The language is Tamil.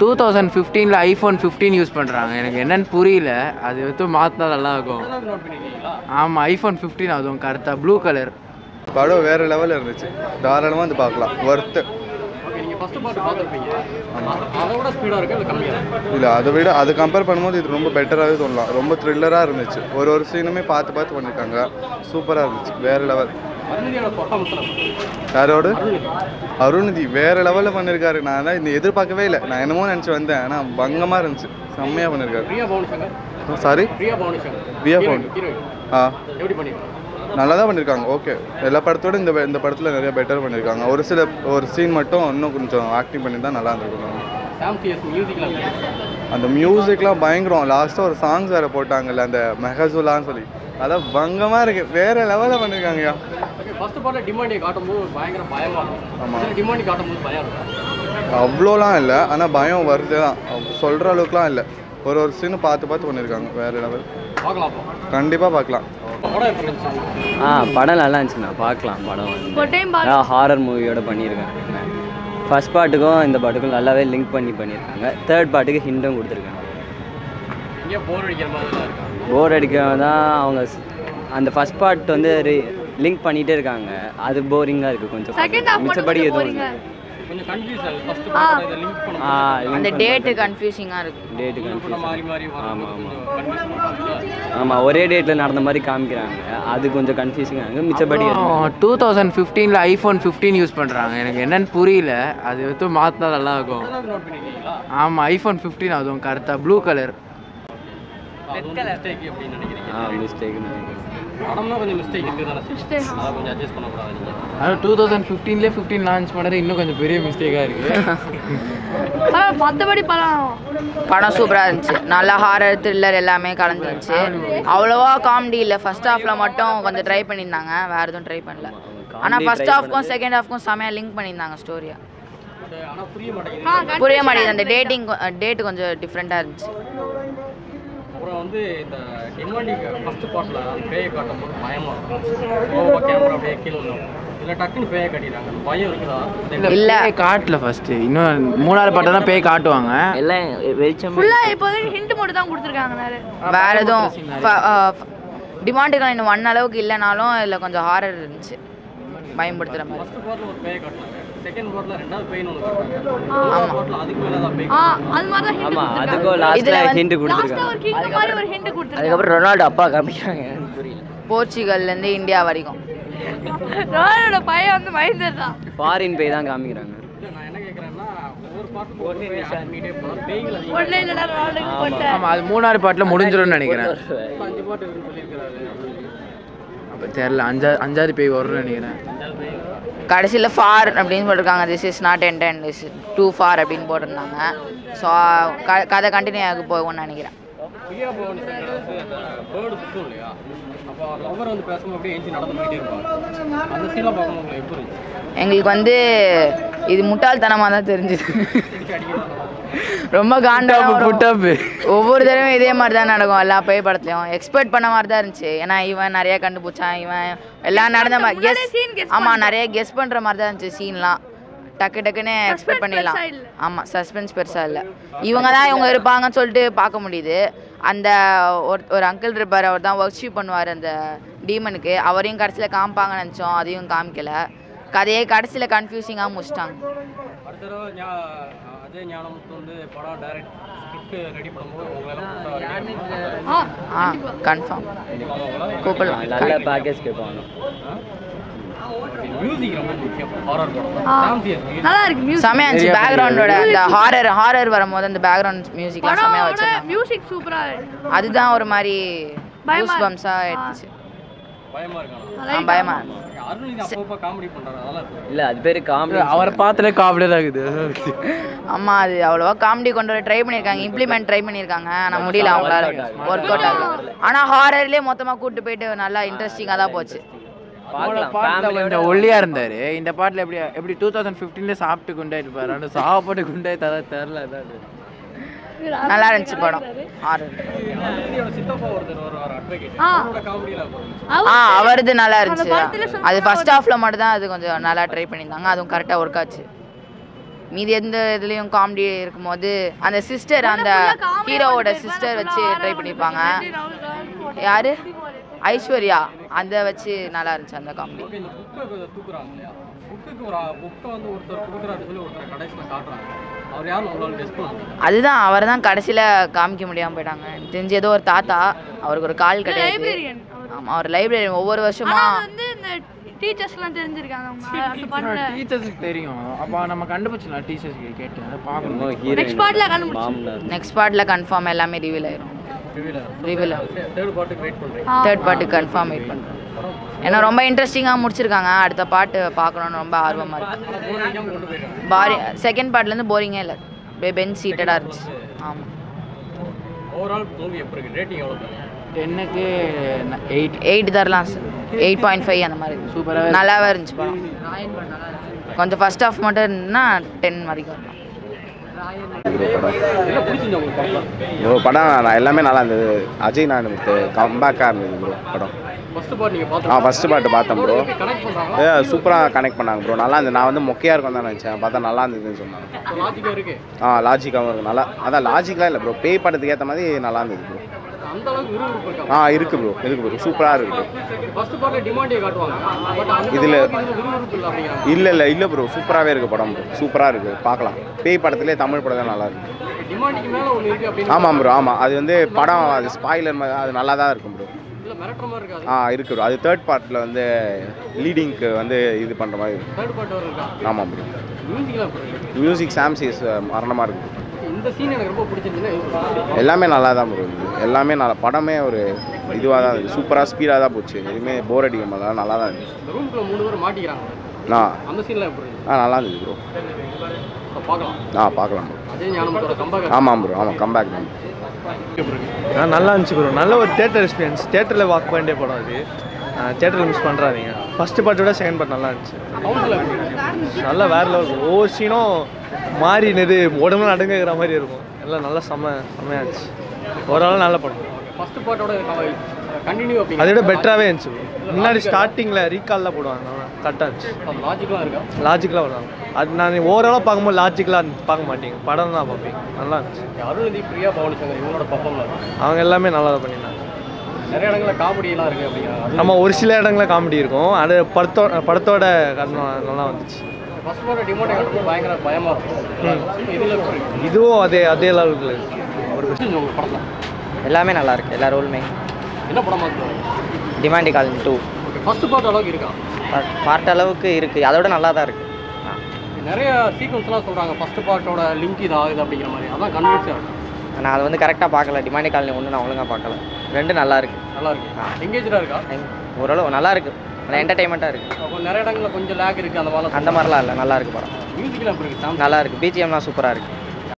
2015ல ஐஃபோன் 15 யூஸ் பண்ணுறாங்க. எனக்கு என்னன்னு புரியல, அது வந்து மாற்றினா நல்லாயிருக்கும். ஆமாம், ஐஃபோன் 15 அதுவும் கரெக்டாக ப்ளூ கலர். படம் வேறு லெவலில் இருந்துச்சு, தாராளமாக வந்து பார்க்கலாம், ஒர்த்து. இல்லை, அதை விட அது கம்பேர் பண்ணும்போது இது ரொம்ப பெட்டராகவே சொல்லலாம். ரொம்ப த்ரில்லராக இருந்துச்சு, ஒரு சீனுமே பார்த்து பண்ணியிருக்காங்க, சூப்பராக இருந்துச்சு, வேறு லெவல். யாரோடு? அருண்நிதி வேறு லெவலில் பண்ணியிருக்காரு. நான் தான் இந்த எதிர்பார்க்கவே இல்லை, நான் என்னமோ நினச்சி வந்தேன், ஆனால் பங்கமாக இருந்துச்சு, செம்மையாக பண்ணியிருக்காரு. சாரி, பிரியா பவுன் நல்லா தான் பண்ணியிருக்காங்க. ஓகே, எல்லா படத்தோடு இந்த படத்தில் நிறைய பெட்டர் பண்ணியிருக்காங்க. ஒரு சீன் மட்டும் இன்னும் கொஞ்சம் ஆக்டிங் பண்ணி தான் நல்லா இருந்திருக்கும். அந்த மியூசிக்லாம் பயங்கரம். லாஸ்ட்டாக ஒரு சாங்ஸ் வேறு போட்டாங்கல்ல, அந்த மெஹசுலான்னு சொல்லி, அதான் பங்கமாக இருக்குது, வேறு லெவலில் பண்ணியிருக்காங்கய்யா. அவ்வளோலாம் இல்லை, ஆனால் பயம் வருது தான், சொல்கிற அளவுக்குலாம் இல்லை. ஒரு சீனு பார்த்து பண்ணியிருக்காங்க, வேறு லெவல். கண்டிப்பாக பார்க்கலாம். படம் நல்லா இருந்துச்சுண்ணா, பார்க்கலாம். படம் வந்து ஹாரர் மூவியோட பண்ணியிருக்காங்க. ஃபர்ஸ்ட் பாட்டுக்கும் இந்த பாட்டுக்கும் நல்லாவே லிங்க் பண்ணியிருக்காங்க. தேர்ட் பாட்டுக்கு ஹிண்டும் கொடுத்துருக்காங்க. போர் அடிக்காம தான் அவங்க அந்த ஃபர்ஸ்ட் பார்ட் வந்து லிங்க் பண்ணிகிட்டே இருக்காங்க, அது போரிங்காக இருக்குது கொஞ்சம். மிச்சப்படி எதுவும் அந்த டேட்டு கன்ஃபியூசிங்காக இருக்குது. Date confuse. ஆமாம், ஒரே டேட்டில் நடந்த மாதிரி காமிக்கிறாங்க, அது கொஞ்சம் கன்ஃபியூசிங்காக இருக்குது. மிச்சப்படி 2015ல ஐஃபோன் 15 யூஸ் பண்ணுறாங்க. எனக்கு என்னன்னு புரியல, அது வந்து மாற்றினா நல்லாயிருக்கும். ஆமாம், ஐஃபோன் 15 அதுவும் கரெக்டாக ப்ளூ கலர். மிஸ்டேக். 2015லே 15 லான்ச் பண்ணது இன்னும் கொஞ்சம் பெரிய மிஸ்டேக்காக இருக்குது. மற்றபடி படம் சூப்பராக இருந்துச்சு, நல்லா ஹாரர் த்ரில்லர் எல்லாமே கலந்துருந்துச்சு. அவ்வளோவா காமெடி இல்லை, ஃபர்ஸ்ட் ஹாஃபில் மட்டும் கொஞ்சம் ட்ரை பண்ணியிருந்தாங்க, வேறு எதுவும் ட்ரை பண்ணல. ஆனால் ஃபர்ஸ்ட் ஹாஃப்க்கும் செகண்ட் ஹாஃப்க்கும் செமையாக லிங்க் பண்ணியிருந்தாங்க ஸ்டோரியை. புரிய மாட்டேங்குது, அந்த டேட்டு கொஞ்சம் டிஃப்ரெண்ட்டாக இருந்துச்சு. அப்புறம் வந்து இந்த டிமாண்டிக்கு ஃபர்ஸ்ட் பார்ட்டில் பேயை காட்டும்போது பயமாக இருக்கும், கேமரா அப்படியே கீழே இல்லை டக்குன்னு பேயை காட்டிடுறாங்க, பயம் இருக்குதா? இல்லை, காட்டல ஃபர்ஸ்ட், இன்னும் 3வது பாட்டை தான் பேய் காட்டுவாங்க. எல்லாம் வெளிச்சம் ஃபுல்லாக இப்போ ஹிண்ட் மட்டும் தான் கொடுத்துருக்காங்க. வேற எதுவும் டிமாண்டுகள் இன்னும் 1 அளவுக்கு இல்லைனாலும் இதில் கொஞ்சம் ஹாரர் இருந்துச்சு, பயன்படுத்துகிற மாதிரி. ஃபர்ஸ்ட் பார்ட்டில் ஒரு பேயை காட்டினாங்க, செகண்ட் பார்ட்டில் 2வது பேய்னு ஒன்று காட்டுறாங்க, பார்ட்டில் அதுக்கு மேலே தான் பேய். அது மாதிரி தான் ஹிண்ட். ஆமாம், அதுக்கும் லாஸ்ட்டில் ஹிண்ட் கொடுத்துருக்காங்க. ஒரு கிங் மாதிரி ஒரு ஹிண்ட் கொடுத்துருக்காங்க. அதுக்கப்புறம் ரொனால்டோ அப்பா காமிக்கிறாங்க, புரியல. போர்ச்சுகல்லேருந்து இந்தியா வரைக்கும் ரொனால்டோட பையன் வந்து பயந்துடுறான். ஃபாரின் பேய் தான் காமிக்கிறாங்க. நான் என்ன கேட்குறேன்னா, ஒவ்வொரு பார்ட்டும் பேய்கள் ஒன்றும் இல்லைடா ரொனால்டோக்கு போட்டேன். ஆமாம், அது 3வது பாட்டில் முடிஞ்சிடும்னு நினைக்கிறேன். 5 பார்ட் இருக்குன்னு சொல்லியிருக்கிறாரு. அப்போ தெரில, 5வது பேய் வரும்னு நினைக்கிறேன். கடைசியில் ஃபார் அப்படின்னு போட்டிருக்காங்க, this is not end and this is too far அப்படின்னு போட்டிருந்தாங்க. ஸோ கதை கண்டினியூ ஆக போகும்னு நினைக்கிறேன். பிரியா பவன் வந்து அந்த பேர்டு சுற்றும் இல்லையா, அப்போ லவர் வந்து பேசும்போது அப்படியே ஏஞ்சி நடந்து போயிட்டே இருப்பாங்க, அந்த சீலாம் பார்க்கணும் உங்களுக்கு எப்படி இருந்துச்சு? எங்களுக்கு வந்து இது முட்டாள்தனமாக தான் தெரிஞ்சுது, ரொம்ப காண்டாக. ஒவ்வொரு தடவையும் இதே மாதிரி தான் நடக்கும் எல்லா பேய் படத்துலையும். எக்ஸ்பெக்ட் பண்ண மாதிரி தான் இருந்துச்சு, ஏன்னா இவன் நிறைய கண்டுபிடிச்சான், இவன் எல்லாம் நடந்த மாதிரி கெஸ். ஆமாம், நிறைய கெஸ் பண்ணுற மாதிரி தான் இருந்துச்சு சீன்லாம், டக்குன்னு எக்ஸ்பெக்ட் பண்ணிடலாம். ஆமாம், சஸ்பென்ஸ் பெருசாக இல்லை. இவங்க இருப்பாங்கன்னு சொல்லிட்டு பார்க்க முடியுது. அந்த ஒரு அங்கிள் இருப்பார், அவர் தான் ஒர்க் ஷீப் பண்ணுவார் அந்த டீமனுக்கு, அவரையும் கடைசியில் காமிப்பாங்கன்னு நினச்சோம், அதையும் காமிக்கல. கதையே கடைசியில் கன்ஃபியூசிங்காக முடிச்சிட்டாங்க. அடுத்த தடவை அஜய் ஞானமுத்து வந்து படம் டைரக்ட் ஸ்கிரிப்ட் ரெடி பண்ணும்போது கன்ஃபார்ம் கூப்பிடலாம். நல்ல பேக்கேஜ் கேட்பாங்க. மியூசிக் ரொம்ப முக்கியம், ஹாரர் படம் நல்லா இருக்கு மியூசிக், செமையா இருந்துச்சு. பேக்ரவுண்டோட அந்த ஹாரர் வரும்போது அந்த பேக்ரவுண்ட் மியூசிக்லாம் செமையா வச்சிருக்காங்க. மியூசிக் சூப்பரா இருக்கு, அதுதான் ஒரு மாதிரி கூஸ் பம்ஸா இருந்துச்சு. பயமா இருக்கானா? பயமா. அருண்நிதி அப்பப்போ காமெடி பண்றாரு, அதெல்லாம் இல்லை, அது பேர் காமெடி. அவரை பார்த்தாலே காமெடியாக இருக்குது. ஆமா, அது அவ்வளோவா காமெடி கொண்டு வர ட்ரை பண்ணியிருக்காங்க, இம்ப்ளிமெண்ட் ட்ரை பண்ணியிருக்காங்க, ஆனால் முடியல அவங்களால, ஒர்க் அவுட் ஆகல. ஆனால் ஹாரர்லேயே மொத்தமாக கூப்பிட்டு போயிட்டு நல்லா இன்ட்ரெஸ்டிங்காக தான் போச்சு. கொஞ்சம் ஒல்லியா இருந்தாரு, இந்த பாட்டில் எப்படி 2015ல சாப்பிட்டு குண்டாயிட்டு இருப்பாரு, ஆனால் சாப்பாட்டு குண்டாய் தெரில. நல்லா இருந்துச்சு படம். அவரது நல்லா இருந்துச்சு, அது ஃபர்ஸ்ட் ஹாஃப்ல மட்டும் தான் அது கொஞ்சம் நல்லா ட்ரை பண்ணியிருந்தாங்க, அதுவும் கரெக்டாக ஒர்க் ஆச்சு. மீதி எந்த இதுலேயும் காமெடி இருக்கும்போது அந்த சிஸ்டர் அந்த ஹீரோவோட சிஸ்டர் வச்சு ட்ரை பண்ணியிருப்பாங்க. யார்? ஐஸ்வர்யா. அதை வச்சு நல்லா இருந்துச்சு அந்த காமெடி. ஓகே, இந்த புக்கை தூக்குறாங்க இல்லையா, புக்குக்கு புக்கை வந்து ஒருத்தர் கொடுக்குறாரு சொல்லி ஒருத்தர் கடைசியில் காட்டுறாங்க. அவர் யாரும் உங்களால் கெஸ் பண்ணுவாங்க? அதுதான் அவர் தான் கடைசியில் காமிக்க முடியாமல் போயிட்டாங்க. தெரிஞ்சு ஏதோ ஒரு தாத்தா, அவருக்கு ஒரு கால் கிடையாது. ஆமாம், அவர் லைப்ரரியன். ஒவ்வொரு வருஷமா வந்து இந்த டீச்சர்ஸ்லாம் தெரிஞ்சிருக்காங்க அவங்க அந்த பாட்டுல. டீச்சர்ஸுக்கு தெரியும். அப்போ நம்ம கண்டுபிடிச்சலாம் டீச்சர்ஸ்க்கு கேட்டு அதை பார்க்கணும். நெக்ஸ்ட் பார்ட்ல கண்டுபிடிச்சு. மாமனார். நெக்ஸ்ட் பார்ட்டில் கன்ஃபார்ம் எல்லாமே ரிவீல் ஆயிரும். ரிவீல் தேர்ட் பார்ட்டுக்கு வெயிட் பண்ணுறேன். தேர்ட் பார்ட்டுக்கு கன்ஃபார்ம் வெயிட் பண்ணுறேன். ஏன்னா ரொம்ப இன்ட்ரெஸ்டிங்காக முடிச்சிருக்காங்க. அடுத்த பாட்டு பார்க்கணுன்னு ரொம்ப ஆர்வமாக இருக்குது. செகண்ட் பார்ட்லேருந்து போரிங்கே இல்லை, பெஞ்ச் சீட்டடாக இருந்துச்சு. ஆமாம். ஓவரால் மூவி எப்படி இருக்கு? ரேட்டிங் எவ்வளோ? 10க்கு 8 தரலாம் சார். 8.5 அந்த மாதிரி. சூப்பராக நல்லாவே இருந்துச்சு படம். கொஞ்சம் ஃபர்ஸ்ட் ஹாஃப் மட்டும் இருந்துன்னா 10 வரைக்கும் வரலாம். என்ன பிடிச்சிருந்தா உங்களுக்கு படம்? ப்ரோ படம் எல்லாமே நல்லா இருந்தது. அஜய் நானுக்கு கம்பேக்காக இருந்தது ப்ரோ படம். ஃபர்ஸ்ட் பார்ட் நீங்கள் பார்த்தா ஃபஸ்ட்டு பாட்டு பார்த்தேன் ப்ரோ. கனெக்ட் பண்ணுறாங்க. சூப்பராக கனெக்ட் பண்ணாங்க ப்ரோ. நல்லா இருந்தது. நான் வந்து மொக்கையாக இருக்கும் தான் நினச்சேன். பார்த்தா நல்லா இருந்ததுன்னு சொன்னாங்க. லாஜிக்காக இருக்கு. லாஜிக்காகவும் இருக்கும். நல்லா அதான் லாஜிக்கெலாம் இல்லை ப்ரோ. பேய் படத்துக்கு ஏற்ற மாதிரி நல்லா இருந்தது ப்ரோ. அந்த அளவுக்கு விறுவிறுப்பு இருக்கா? இருக்குது ப்ரோ, இருக்குது ப்ரோ. சூப்பராக இருக்குது. ஃபர்ஸ்ட் பார்ட்ல டிமாண்டே காட்டுவாங்க, பட் அந்த இதில் விறுவிறுப்பு இல்லை அப்படிங்கிறாங்க. இல்லை ப்ரோ. சூப்பராகவே இருக்குது படம் ப்ரோ. சூப்பராக இருக்குது, பார்க்கலாம். பேய் படத்துலேயே தமிழ் படம் தான் நல்லா இருக்குது. டிமாண்டிக்கு மேலே ஒன்று இருக்குது அப்படின்னு. ஆமாம் ப்ரோ, ஆமாம். அது வந்து படம் அது ஸ்பாயிலர் மாதிரி அது நல்லா தான் இருக்கும் ப்ரோ. இல்லை மிரட்டுற மாதிரி இருக்காது. இருக்குது ப்ரோ. அது தேர்ட் பார்ட்டில் வந்து லீடிங்க்கு வந்து இது பண்ணுற மாதிரி இருக்கும். தேர்ட் பார்ட் வர இருக்கா? ஆமாம் ப்ரோ. மியூசிக்லாம் மியூசிக் சாம்சிஸ் மரணமாக இருக்குது. இந்த சீன் எனக்கு ரொம்ப பிடிச்சிருந்துச்சுன்னா எல்லாமே நல்லா தான் ப்ரோ இருக்குது. எல்லாமே நல்லா, படமே ஒரு இதுவாக தான் இருக்குது. சூப்பராக ஸ்பீடாக தான் போச்சு. எதுவுமே போர் அடிக்க மாதிரி நல்லா தான் இருந்துச்சு. இந்த ரூம்குள்ள 3 பேர் மாட்டிக்கிறாங்க. அந்த சீன்லாம் எப்படி இருந்துச்சு? நல்லா இருந்துச்சு ப்ரோ. பார்க்கலாம். பார்க்கலாம் ப்ரோ. அஜய் ஞானமுத்தோட கம்பேக். ஆமாம் ப்ரோ, ஆமாம். கம்பேக் தான். நல்லா இருந்துச்சு ப்ரோ. நல்ல ஒரு தேட்டர் எக்ஸ்பீரியன்ஸ். தேட்டரில் வாக் பண்ண படம் அது. தேட்டரில் மிஸ் பண்ணுறாதீங்க. ஃபஸ்ட்டு பார்ட்டை விட செகண்ட் பார்ட் நல்லா இருந்துச்சு. நல்லா வேற லெவல். ஒவ்வொரு சீனும் மாறினது உடம்புல நடுங்குற மாதிரி இருக்கும். எல்லாம் நல்லா செம்மையாக இருந்துச்சு. ஓரளவு நல்ல படம். ஃபர்ஸ்ட் பார்ட்டோட கண்டினியூ அப்படி அதை விட பெட்டராகவே இருந்துச்சு. முன்னாடி ஸ்டார்டிங்கில் ரீகாலில் போடுவாங்க, கரெக்டாக இருந்துச்சு. லாஜிக்கலாக இருக்கா? லாஜிக்கலாக வருவாங்க. அது நான் ஓவராலாக பார்க்கும்போது லாஜிக்கலாக பார்க்க மாட்டீங்க, படம் தான் பார்ப்பீங்க. நல்லா இருந்துச்சு. அருள்நிதி, பிரியா பவானி சங்கர் இவங்களோட பர்ஃபார்மன்ஸ் அவங்க எல்லாமே நல்லா தான் பண்ணியிருந்தாங்க. நிறைய இடங்களில் காமெடியெல்லாம் இருக்குது அப்படிங்கிறாங்க. நம்ம ஒரு சில இடங்களில் காமெடி இருக்கும். அது படத்தோட காரணம் நல்லா வந்துச்சு. ஃபர்ஸ்ட் பார்ட் டிமாண்டை கட்டும்போது பயங்கர பயமாக இருக்கும். இதில் இதுவும் அதே லெவலுக்கு இருக்குது. ஒரு விஷயம் உங்கள் படம் எல்லாமே நல்லா இருக்குது. எல்லா ரோலுமே. என்ன படமாக இருக்கும்? Demonte colony 2 okay. First part அளவுக்கு இருக்கா? பார்ட் அளவுக்கு இருக்குது. அதோட நல்லா தான் இருக்குது. நிறைய சீக்வன்ஸ்லாம் சொல்கிறாங்க ஃபர்ஸ்ட் பார்ட்டோட லிங்க் இது ஆகுது அப்படிங்கிற மாதிரி. அதான் கன்வின்ஸாக இருக்கும். நான் அதை வந்து கரெக்டாக பார்க்கல. டிமாண்டி காலனி 1 நான் ஒழுங்காக பார்க்கல. 2 நல்லா இருக்குது. நல்லா இருக்கு. எங்கேஜாக இருக்கா? ஓரளவு நல்லா இருக்குது. நல்லா என்டர்டைன்மெண்ட்டாக இருக்குது. அப்போ நிறைய இடங்களில் கொஞ்சம் லேக் இருக்குது அந்த மாதிரிலாம். அந்த மாதிரிலாம் இல்லை, நல்லா இருக்குது படம். மியூசிக்லாம் எப்படி இருக்குது? நல்லா இருக்குது. பிஜிஎம்லாம் சூப்பராக இருக்குது.